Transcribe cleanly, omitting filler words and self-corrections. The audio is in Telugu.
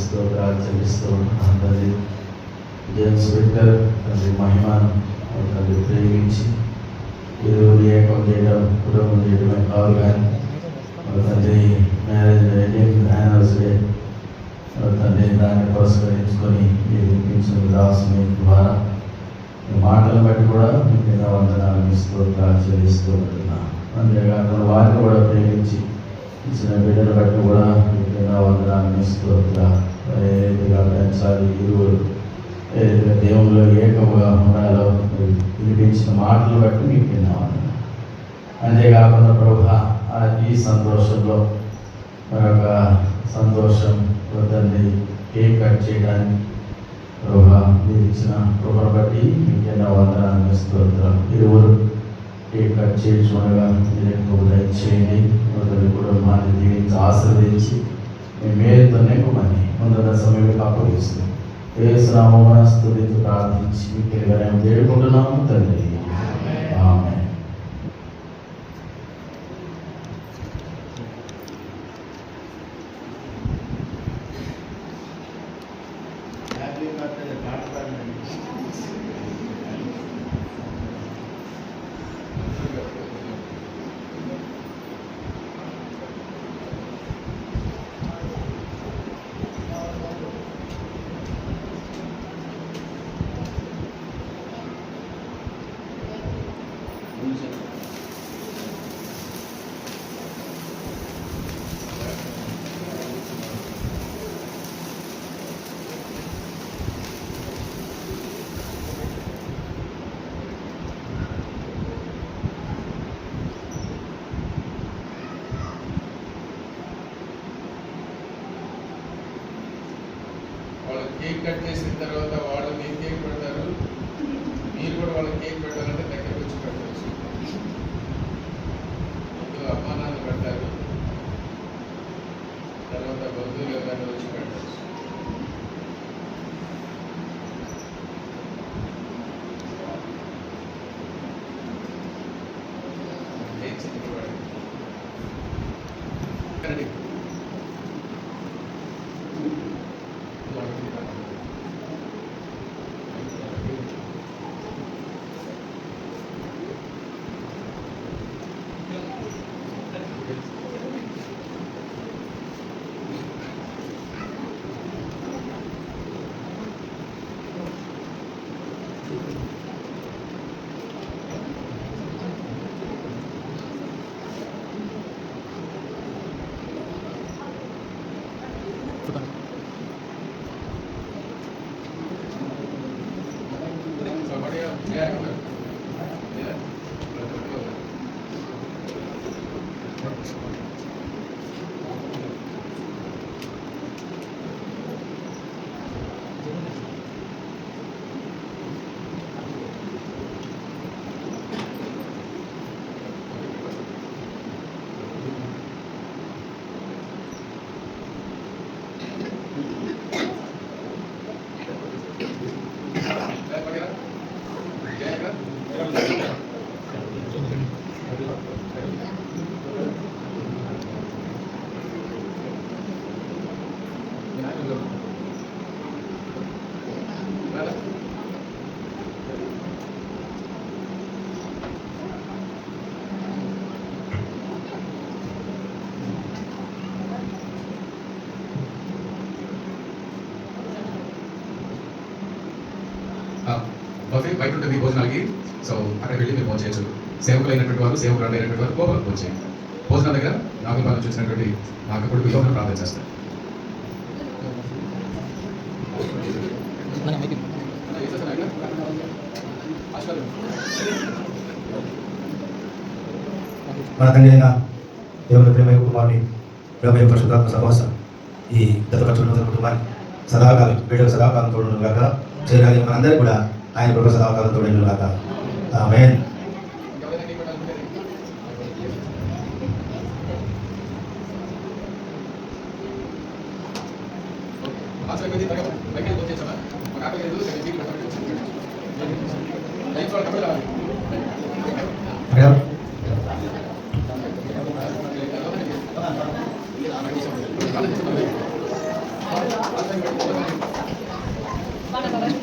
స్తోత్రాలు చెల్లిస్తూ ఉంటున్నాను తండ్రి. జేమ్స్ విక్టర్ తండ్రి మహిమను తండ్రి ప్రేమించి ఇరువురు ఏకం చేయడం కుటుంబం చేయడమే కాదు కానీ తండ్రి మ్యారేజ్ యానివర్సరీ తండ్రి దాన్ని పురస్కరించుకొని మీరు వినిపించిన దాసుని ద్వారా మాటలు బట్టి కూడా మీకు వందనాలు స్తోత్రాలు చెల్లిస్తూ ఉంటున్నాను. అంతేకాకుండా వారిని కూడా ప్రేమించి ఇచ్చిన బిడ్డలు బట్టి కూడా మీకు వందనాలు స్తోత్రాలు. ఏ రీతిగా పెంచాలి ఇరువురు, ఏ రీతిగా దేవుళ్ళు ఏకముగా ఉండాలో వినిపించిన మాటలు బట్టి మీకు వందనాలు. అంతేకాకుండా ప్రభువా ఈ సంతోషంలో మరొక సంతోషం తండ్రి కేక్ కట్ చేయడానికి ప్రభువా మీరు ఇచ్చిన కృపను బట్టి మీకు ఎన్నో వందనాలు స్తోత్రాలు. ఇరువురు కేక్ కట్ చేసి చూడగా మీరు ఎక్కువ దయచేయండి. మొదటి కుటుంబాన్ని దీవించి ఆశీర్వదించి మీ మేలుతో నింపమని ముందున్న సమయంలో అప్పగిస్తుంది. యేసు నామమున స్తుతించి ప్రార్థించి మీకు వేడుకుంటున్నాము తండ్రి. ఆమేన్. కేక్ కట్ చేసిన తర్వాత వాళ్ళు మీకు కేక్ పెడతారు, మీరు కూడా వాళ్ళకి కేక్ పెట్టాలంటే దగ్గరకు వచ్చి పెట్టవచ్చు. ముందు అమ్మా నాన్న పెడతారు, తర్వాత బంధువులు ఎవరైనా వచ్చి పెట్టవచ్చు. బఫే బయట ఉంటుంది భోజనాలకి. సో అక్కడ వెళ్ళి మీరు భోజనం చేయొచ్చు. సేవకులు అయినటువంటి వారు, సేవకులు అయినటువంటి వారు భోజనం చేయండి. భోజనాల దగ్గర నాగుల పాలన చూసినటువంటి నాకు కొడుకు యోగను ప్రార్థన చేస్తారు. మన తండ్రి అయిన దేవుని ప్రేమ కుమారుని ప్రేమ పరిశుద్ధాత్మ సహవాసం ఈ గత కుటుంబాన్ని సదాకాలం వీళ్ళకి సదాకాలం తోడు కాక చేరాలి. మనందరికీ కూడా ఆయన కృప సదాకాలం తోడు కాక. ఆమేన్. Gracias. Bye.